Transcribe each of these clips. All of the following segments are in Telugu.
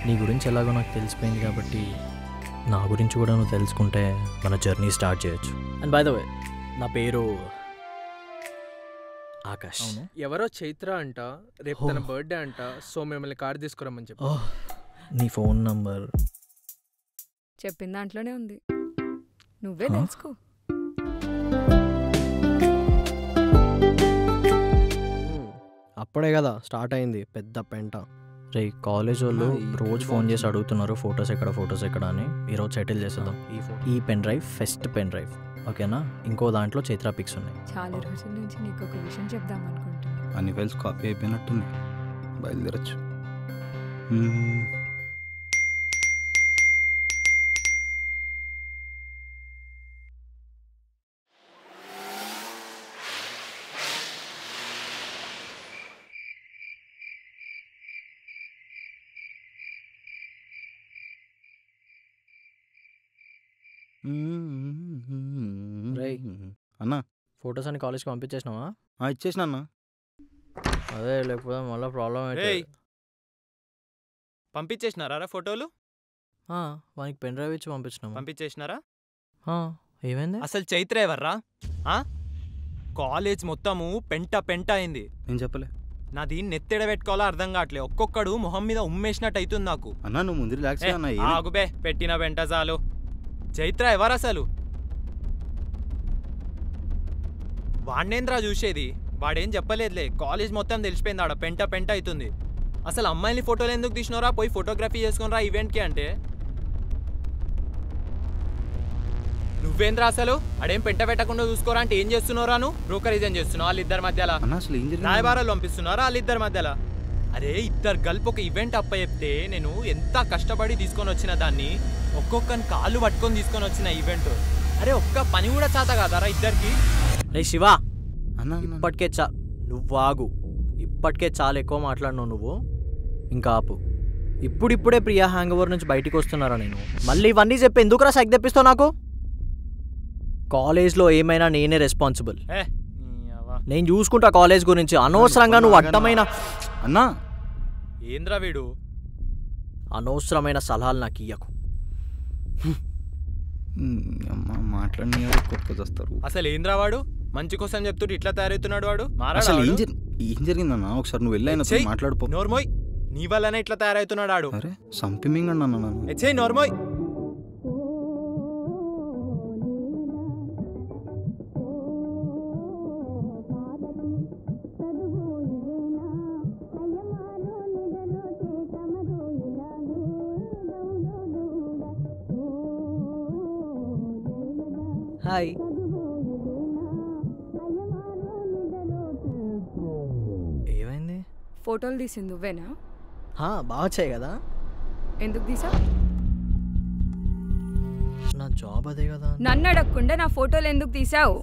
నీ గురించి ఎలాగో నాకు తెలిసిపోయింది కాబట్టి నా గురించి కూడా నువ్వు తెలుసుకుంటే మన జర్నీ స్టార్ట్ చేయొచ్చు. అండ్ బై ద వే నా పేరు ఆకాష్. ఎవరో చైత్ర అంట, రేపు తన బర్త్డే అంట. సో మిమ్మల్ని కార్ తీసుకురమ్మని చెప్పి. నీ ఫోన్ నంబర్ చెప్పిన దాంట్లోనే ఉంది, నువ్వే తెలుసుకో. అప్పుడే కదా స్టార్ట్ అయింది పెద్ద పెంట. రే కాలేజ్ వాళ్ళు రోజు ఫోన్ చేసి అడుగుతున్నారు ఫొటోస్ ఎక్కడ అని. ఈరోజు సెటిల్ చేసేద్దాం. ఈ pen drive first pen drive, ఓకేనా? ఇంకో దాంట్లో చైత్ర పిక్స్ ఉన్నాయి. చాలా రోజుల నుంచి నీకు ఒక విషయం చెప్దాం అనుకుంటున్నా. అన్ని ఫైల్స్ కాపీ అయిపోయినట్టుంది, బయలుదేరచ్చు. అన్నా ఫొటోస్ అని కాలేజ్కి పంపించేసినావా? ఇచ్చేసిన అన్న. అదే లేకపోతే మళ్ళీ ప్రాబ్లం అయితే. పంపించేసినారా ఫోటోలు? వానికి పెన్ డ్రైవ్ ఇచ్చి పంపించేసినారా? ఏమైంది? అసలు చైత్ర ఎవర్రా? కాలేజ్ మొత్తము పెంట పెంట అయింది. నేను చెప్పలే, నాది నెత్తెడ పెట్టుకోవాలో అర్థం కావట్లే. ఒక్కొక్కడు మొహం మీద ఉమ్మేసినట్టు అవుతుంది నాకు. అన్నా నువ్వు ముందు రిలాక్స్ ఆగుబే, పెట్టిన పెంట చాలు. చైత్ర ఎవరు అసలు? వాణ్ణేంద్రా చూసేది? వాడేం చెప్పలేదులే, కాలేజ్ మొత్తం తెలిసిపోయింది ఆడ పెంట పెంట అవుతుంది. అసలు అమ్మాయిని ఫోటోలు ఎందుకు తీసినోరా? పోయి ఫోటోగ్రఫీ చేసుకునిరా ఈవెంట్కి అంటే. నువ్వేంద్రా అసలు? ఆడేం పెంట పెట్టకుండా చూసుకోరా అంటే ఏం చేస్తున్నారా? నువ్వు బ్రోకరిజం చేస్తున్నావు వాళ్ళిద్దరి మధ్యలో, రాయబారాలు పంపిస్తున్నారా వాళ్ళిద్దరి మధ్యలో? అరే ఇద్దరు కలిపి ఒక ఈవెంట్ అప్ప చెప్తే నేను ఎంత కష్టపడి తీసుకొని వచ్చిన దాన్ని, ఒక్కొక్కని కాళ్ళు పట్టుకొని తీసుకొని వచ్చిన ఈవెంట్. అరే ఒక్క పని కూడా చేత కాదారా ఇద్దరికి? రే శివ, ఇప్పటికే నువ్వు ఆగు. ఇప్పటికే చాలా ఎక్కువ మాట్లాడినావు నువ్వు, ఇంకా ఆపు. ఇప్పుడిప్పుడే ప్రియా హ్యాంగ్ ఓవర్ నుంచి బయటికి వస్తున్నారా? నేను మళ్ళీ ఇవన్నీ చెప్పి ఎందుకురా సైక్ తెప్పిస్తావు నాకు? కాలేజ్లో ఏమైనా నేనే రెస్పాన్సిబుల్. నేను చూసుకుంటా కాలేజ్ గురించి. అనవసరంగా నువ్వు అడ్డమైన అన్నా ఏంద్రా వీడు అనవసరమైన సలహాలు నాకు ఇయ్యకు. మాట్లాడి కొట్టుకొస్తారు. అసలు ఏంద్రా వాడు? మంచి కోసం చెప్తుంటే ఇట్లా తయారవుతున్నాడు వాడు. ఏం జరిగిందన్నా? ఒకసారి నువ్వు వెళ్ళైనా మాట్లాడుకో. నోర్మోయ్, నీ వల్లనే ఇట్లా తయారవుతున్నాడు ఆడు. అరే సంపిమింగ్ అన్నా నోర్మోయ్. హాయ్. ఏమైంది? ఫోటోలు తీసింది నువ్వేనా? బాగా వచ్చాయి కదా. ఎందుకు తీసా? నా జాబ్ అదే కదా. నన్ను అడగకుండా నా ఫోటోలు ఎందుకు తీసావు?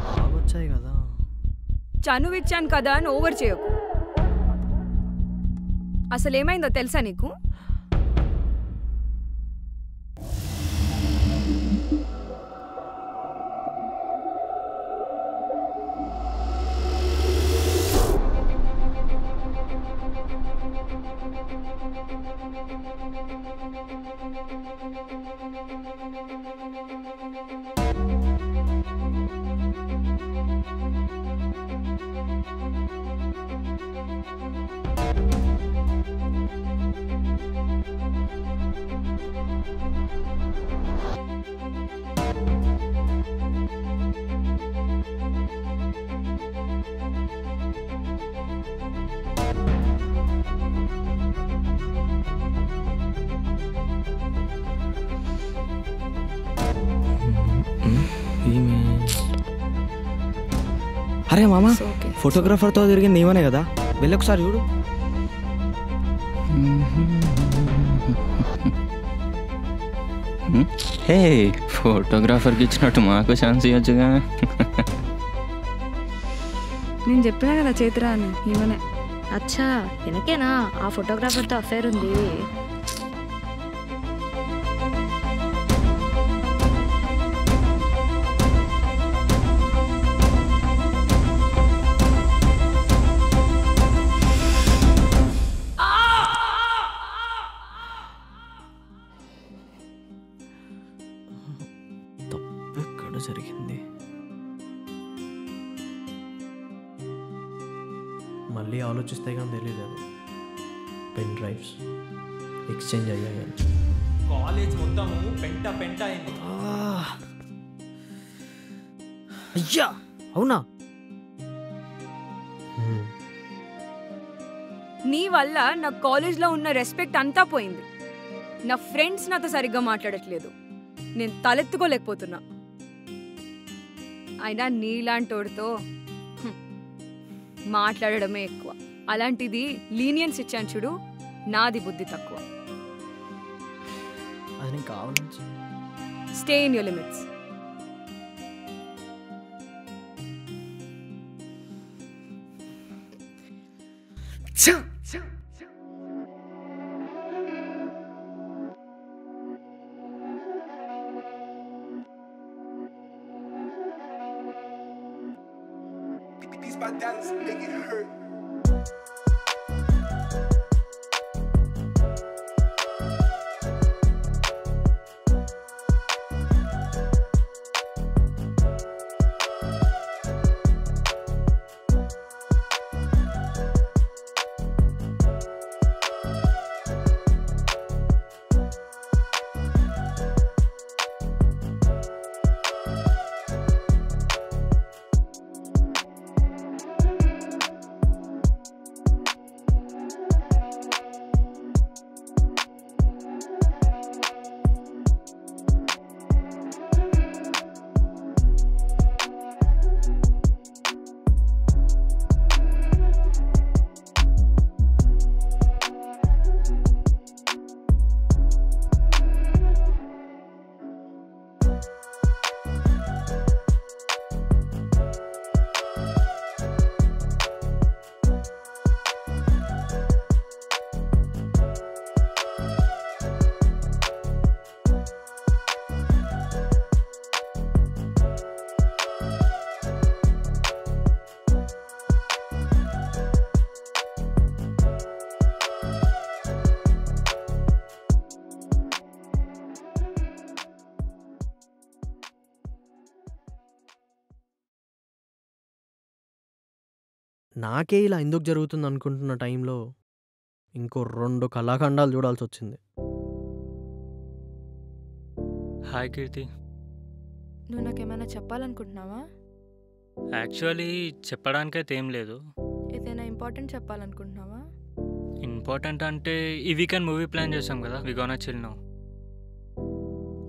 బాగా వచ్చాయి కదా. చనువిచ్చాను కదా అని ఓవర్ చేయకు. అసలు ఏమైందో తెలుసా నీకు? అరే మామ, ఫోటోగ్రాఫర్తో తిరిగింది ఏమనే కదా, వెళ్ళి ఒకసారి చూడు. హే, ఫోటోగ్రాఫర్కి ఇచ్చినట్టు మాకు ఛాన్స్ ఇవ్వచ్చుగా. నేను చెప్పినా కదా చైత్ర అని, ఈమెనే. అచ్చా, వెనకేనా ఆ ఫోటోగ్రాఫర్తో అఫేర్ ఉంది? మళ్ళీ ఆలోచిస్తే కానీ తెలియలేదు. పెన్ డ్రైవ్స్ ఎక్స్చేంజ్ అయ్యాయని. కాలేజ్ మొత్తము పెంట పెంట అయింది. అయ్యా అవునా? నీ వల్ల నా కాలేజ్లో ఉన్న రెస్పెక్ట్ అంతా పోయింది. నా ఫ్రెండ్స్ నాతో సరిగ్గా మాట్లాడట్లేదు. నేను తలెత్తుకోలేకపోతున్నా. అయినా నీలాంటోడితో మాట్లాడడమే ఎక్కువ. అలాంటిది లీనియన్స్ ఇచ్చాను చూడు, నాది బుద్ధి తక్కువ. అది నేను కావాలని. Stay in your limits. My dance make it hurt. నాకే ఇలా ఎందుకు జరుగుతుంది అనుకుంటున్న టైంలో ఇంకో 2 కళాఖండాలు చూడాల్సి వచ్చింది. హాయ్ కీర్తి. నువ్వు నాకేమైనా చెప్పాలనుకుంటున్నావా? యాక్చువల్లీ చెప్పడానికైతే ఏం లేదు. ఏదైనా ఇంపార్టెంట్ చెప్పాలనుకుంటున్నావా? ఇంపార్టెంట్ అంటే ఈ వీకెండ్ మూవీ ప్లాన్ చేసాం కదా, వి గోనా చిల్ నౌ.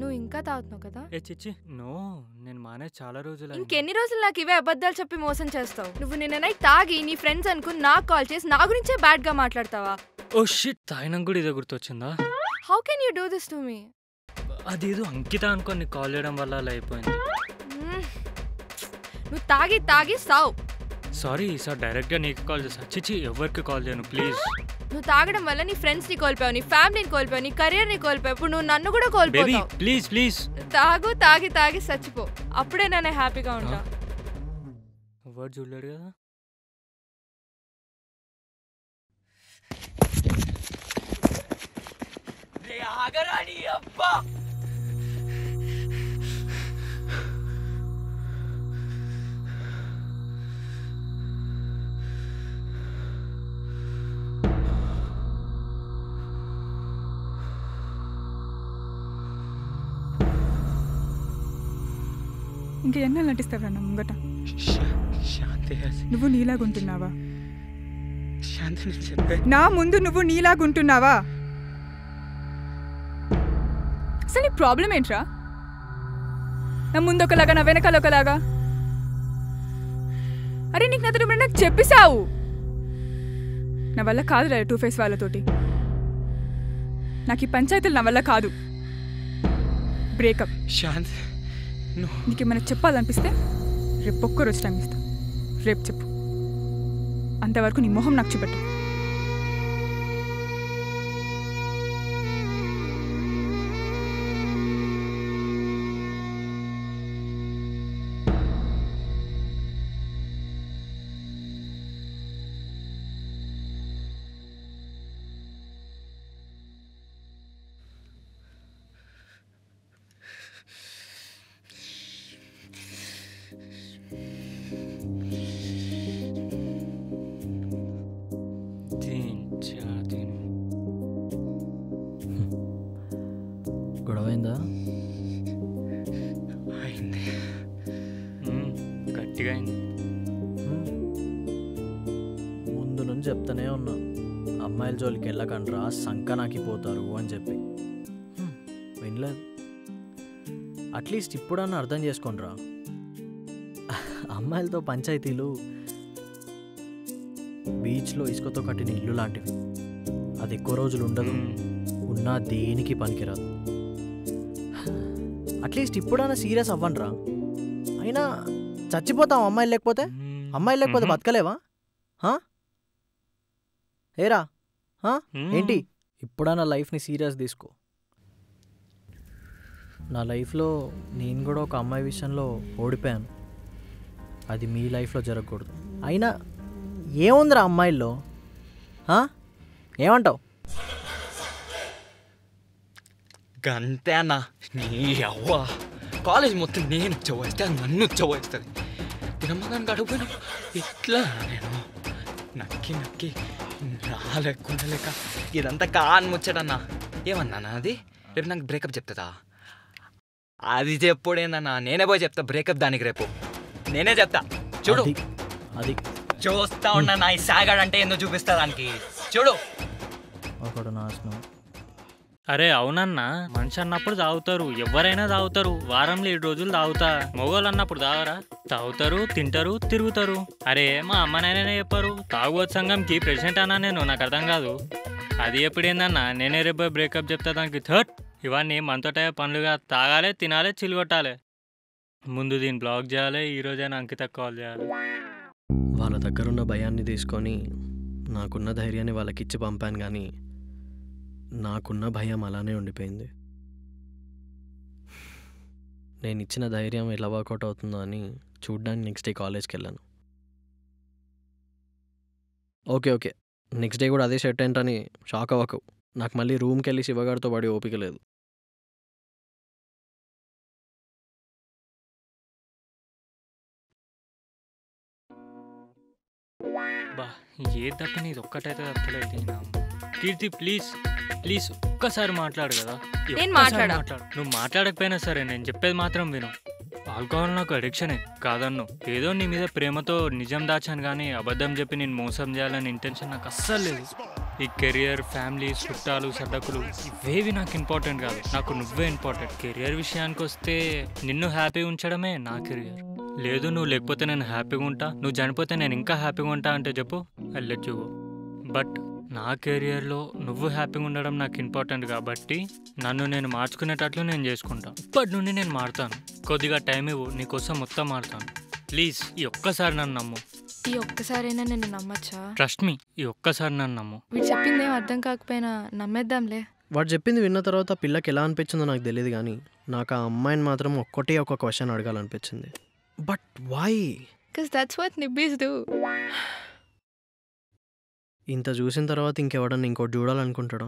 నువ్వు ఇంకా తాగుతున్నావు కదా? ఏ చిచ్చి, నో, నేను మానే చాలా రోజులు. ఇంకెన్ని రోజులు నాకు ఇవే అబద్ధాలు చెప్పి మోసం చేస్తావు? నువ్వు నిన్న నైట్ తాగి నీ ఫ్రెండ్స్ అనుకుని నాకు కాల్ చేసి నా గురించే బ్యాడ్ గా మాట్లాడతావా? ఓ షిట్, తాగినాక కూడా ఇదే గుర్తొచ్చిందా? How can you do this to me? అదేదో అంకిత అనుకో, నీకు కాల్ చేయడం వల్ల అలా అయిపోయింది. నువ్వు తాగి తాగి సావు. సారీ సార్, డైరెక్ట్గా నీకు కాల్ చేసా. చిచ్చి, ఎవరికి కాల్ చేయను ప్లీజ్. నువ్వు తాగడం వల్ల నీ ఫ్రెండ్స్ని కోల్పోయావు, నీ ఫ్యామిలీని కోల్పోయావు, నీ కెరీర్ని కోల్పోయావు. ఇప్పుడు నువ్వు నన్ను కూడా కోల్పోతావు. ప్లీజ్ ప్లీజ్ తాగు, తాగి తాగి చచ్చిపో, అప్పుడే నేను హ్యాపీగా ఉంటా. ఎవరు చూడలేడు కదా. ఇంకా ఎన్నాళ్ళు నటిస్తావా నా ముంగట? నువ్వు నీలాగుంటున్నావా? నా ముందు నువ్వు నీలాగుంటున్నావా? అసలు నీ ప్రాబ్లం ఏంట్రా? నా ముందు ఒకలాగా, నా వెనకాల ఒకలాగా. అరే నీకు నాతో నాకు చెప్పిసావు. నా వల్ల కాదు రా 2 ఫేస్ వాళ్ళతోటి. నాకు ఈ పంచాయతీలు నా వల్ల కాదు. బ్రేకప్. శాంత్, నీకేమైనా చెప్పాలనిపిస్తే రేపు ఒక్కరోజు టైం ఇస్తా. రేపు చెప్పు. అంతవరకు నీ మొహం నాకు చూపెట్టు. గట్టిగా అయింది. ముందు నుంచి చెప్తానే ఉన్నా, అమ్మాయిల జోలికి వెళ్ళకండ్రా సంకనాకిపోతారు అని చెప్పి. వినలేదు. అట్లీస్ట్ ఇప్పుడన్నా అర్థం చేసుకోండిరా. అమ్మాయిలతో పంచాయతీలు బీచ్లో ఇసుకతో కట్టిన ఇల్లు లాంటివి. అది ఎక్కువ రోజులు ఉండదు, ఉన్నా దేనికి పనికిరాదు. అట్లీస్ట్ ఇప్పుడైనా సీరియస్ అవ్వండిరా. అయినా చచ్చిపోతాం అమ్మాయిలు లేకపోతే. అమ్మాయిలు లేకపోతే బతకలేవా? ఏరా ఏంటి? ఇప్పుడైనా లైఫ్ని సీరియస్ తీసుకో. నా లైఫ్లో నేను కూడా ఒక అమ్మాయి విషయంలో ఓడిపోయాను. అది మీ లైఫ్లో జరగకూడదు. అయినా ఏముందిరా అమ్మాయిల్లో? ఏమంటావు? గంతే అన్న. నీ అవ్వ కాలేజ్ మొత్తం నేను చవ్వేస్తే అది నన్ను చవ్వేస్తుంది. తినమ్మదానికి అడుగుపోయినా ఎట్లా నేను నక్కి నక్కి రాలేక ఇదంతా కాని ముచ్చడన్నా. ఏమన్నా అది రేపు నాకు బ్రేకప్ చెప్తుందా? అది చెప్పుడేందన్నా, నేనే పోయి చెప్తా బ్రేకప్ దానికి. రేపు నేనే చెప్తా. చూడు అది చూస్తా ఉన్నా నా ఈ సాగాడంటే ఏందో చూపిస్తా దానికి. చూడు ఒకడు నాశనం. అరే అవునన్నా, మనిషి అన్నప్పుడు తాగుతారు, ఎవరైనా తాగుతారు. వారంలో 7 రోజులు తాగుతా. మొగోళ్ళు అన్నప్పుడు తాగరా? తాగుతారు, తింటారు, తిరుగుతారు. అరే మా అమ్మ నాయననే చెప్పారు తాగుబోతు సంఘంకి ప్రెసిడెంట్ అన్నా నేను. నాకు అర్థం కాదు. అది ఎప్పుడేందన్నా, నేనే రేపు బ్రేకప్ చెప్తా దానికి. థర్డ్ ఇవన్నీ మనతోటే పనులుగా తాగాలి, తినాలి, చిల్గొట్టాలి. ముందు దీన్ని బ్లాక్ చేయాలి. ఈరోజైనా అంకితకు కాల్ చేయాలి. వాళ్ళ దగ్గరున్న భయాన్ని తీసుకొని నాకున్న ధైర్యాన్ని వాళ్ళకి ఇచ్చి పంపాను, కానీ నాకున్న భయం అలానే ఉండిపోయింది. నేను ఇచ్చిన ధైర్యం ఎలా వర్కౌట్ అవుతుందో అని చూడ్డానికి నెక్స్ట్ డే కాలేజ్కి వెళ్ళాను. ఓకే నెక్స్ట్ డే కూడా అదే సెట్ ఏంటని షాక్ అవ్వకు. నాకు మళ్ళీ రూమ్కి వెళ్ళి శివగారితో పడి ఓపిక లేదు. బా ఏ తప్పని ఇది ఒక్కటైతే తప్పలేదు. కీర్తి ప్లీజ్ ప్లీజ్ ఒక్కసారి మాట్లాడు కదా. నువ్వు మాట్లాడకపోయినా సరే నేను చెప్పేది మాత్రం విను. ఆల్కహాల్ నాకు అడిక్షనే కాదన్ను. ఏదో నీ మీద ప్రేమతో నిజం దాచాను, కానీ అబద్ధం చెప్పి నేను మోసం చేయాలని ఇంటెన్షన్ నాకు అస్సలు లేదు. ఈ కెరియర్, ఫ్యామిలీ, చుట్టాలు, సడ్డకులు ఇవేవి నాకు ఇంపార్టెంట్ కాదు. నాకు నువ్వే ఇంపార్టెంట్. కెరియర్ విషయానికి వస్తే నిన్ను హ్యాపీ ఉంచడమే నా కెరియర్. లేదు నువ్వు లేకపోతే నేను హ్యాపీగా ఉంటా, నువ్వు చనిపోతే నేను ఇంకా హ్యాపీగా ఉంటా అంటే చెప్పు, I let you go. But నా కెరియర్లో నువ్వు హ్యాపీగా ఉండడం నాకు ఇంపార్టెంట్ కాబట్టి నన్ను నేను మార్చుకునేటట్లు నేను చేసుకుంటా. ఇప్పటి నుండి నేను మారుతాను. కొద్దిగా టైం ఇవ్వు, నీకోసం మొత్తం మారుతాను. ప్లీజ్ ఈ ఒక్కసారి నన్ను నమ్ము. ఈ ఒక్కసారైనా నేను నమ్మచ్చా? ట్రస్ట్ మీ, ఈ ఒక్కసారి నన్ను నమ్ము. వీడు చెప్పింది ఏం అర్థం కాకపోయినా నమ్మేద్దాంలే. వాడు చెప్పింది విన్న తర్వాత పిల్లకి ఎలా అనిపించిందో నాకు తెలియదు, కానీ నాకు ఆ అమ్మాయిని మాత్రం ఒక క్వశ్చన్ అడగాలనిపించింది. But why? Because that's what nibbies do. ఇంత చూసిన తర్వాత ఇంకెవడన్నా ఇంకోటి చూడాలనుకుంటాడా?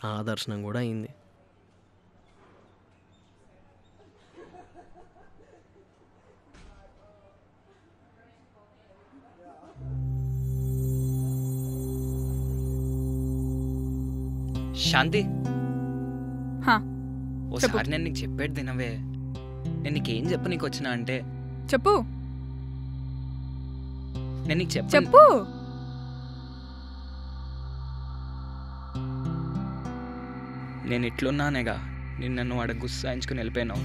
ఆ దర్శనం కూడా అయింది. శాంతి, ఓసారి నేను నీకు చెప్పేది తినవే. నేను నీకేం చెప్పు నీకు వచ్చినా అంటే చెప్పు. నేను నీకు చెప్పు. నేను ఇట్లున్నానేగా నిన్ను నన్ను వాడ గుస్సాయించుకుని వెళ్ళిపోయినావు.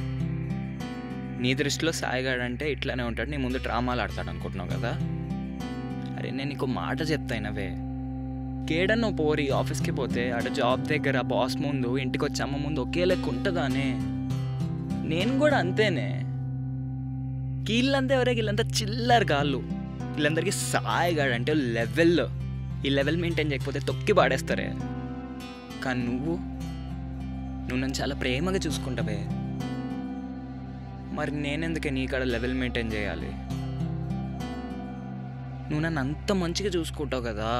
నీ దృష్టిలో సాయిగాడంటే ఇట్లానే ఉంటాడు, నీ ముందు డ్రామాలు ఆడతాడు అనుకుంటున్నావు కదా. అరే నేను నీకు మాట చెప్తాయినవే. కేడన్నో పోరి ఆఫీస్కి పోతే ఆడ జాబ్ దగ్గర బాస్ ముందు, ఇంటికి వచ్చి అమ్మ ముందు ఒకే లెక్క ఉంటుందానే. నేను కూడా అంతేనే. వీళ్ళంతా ఎవరే, వీళ్ళంతా చిల్లర కాళ్ళు. వీళ్ళందరికీ సాయిగాడంటే లెవెల్. ఈ లెవెల్ మెయింటైన్ చేయకపోతే తొక్కి పాడేస్తారే. కానీ నువ్వు నన్ను చాలా ప్రేమగా చూసుకుంటావే. మరి నేనెందుకే నీ కాడ లెవెల్ మెయింటైన్ చేయాలి? నువ్వు నన్ను అంత మంచిగా చూసుకుంటావు కదా.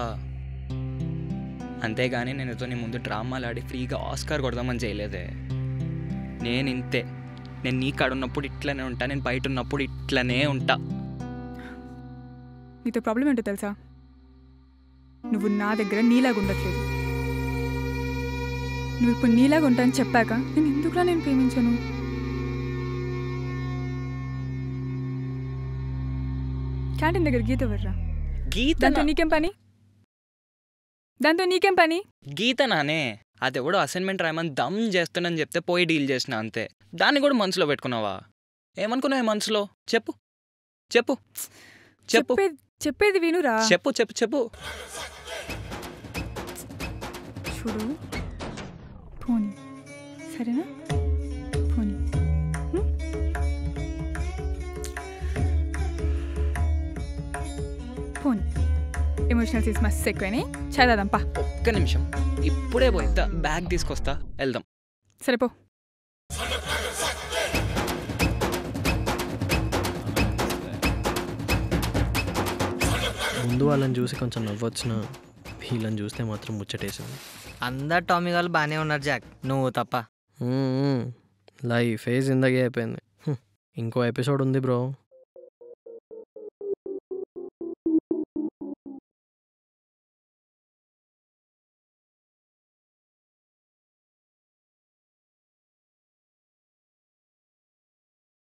అంతేగాని నేనుతో నీ ముందు డ్రామాలు ఆడి ఫ్రీగా ఆస్కార్ కొడదామని చేయలేదే. నేను ఇంతే. నేను నీ కాడ ఉన్నప్పుడు ఇట్లనే ఉంటా, నేను బయట ఉన్నప్పుడు ఇట్లనే ఉంటా. నీతో ప్రాబ్లం ఏంటో తెలుసా? నువ్వు నా దగ్గర నీలాగా ఉండట్లేదు. నువ్వు ఇప్పుడు నీలాగా ఉంటానని చెప్పాక నేను ఎందుకులా నేను ప్రేమించాను? క్యాంటీన్ దగ్గర గీత ఎవర్రా? గీత దాంతో నీకేం పని? గీత నానే అదెవడో అసైన్మెంట్ రాయమని దమ్ చేస్తానని చెప్తే పోయి డీల్ చేసిన అంతే. దాన్ని కూడా మనసులో పెట్టుకున్నావా? ఏమనుకున్నావు మనసులో? చెప్పు చెప్పు చెప్పు చెప్పేది వినురా. చెప్పు చెప్పు చెప్పు. చూడు పోనీ సరేనా? పోనీ పోనీ. ఎమోషనల్ సీన్స్ మస్తు ఎక్కువని చదవదాంపా. ఒక్క నిమిషం, ఇప్పుడే పోయిద్దా, బ్యాగ్ తీసుకొస్తా, వెళ్దాం. సరేపో. ముందు వాళ్ళని చూసి కొంచెం నవ్వొచ్చిన, వీళ్ళని చూస్తే మాత్రం ముచ్చటేసింది. అందరు టామీ వాళ్ళు బాగానే ఉన్నారు జాక్, నువ్వు తప్ప. లైఫ్ జిందగీ అయిపోయింది. ఇంకో ఎపిసోడ్ ఉంది బ్రో.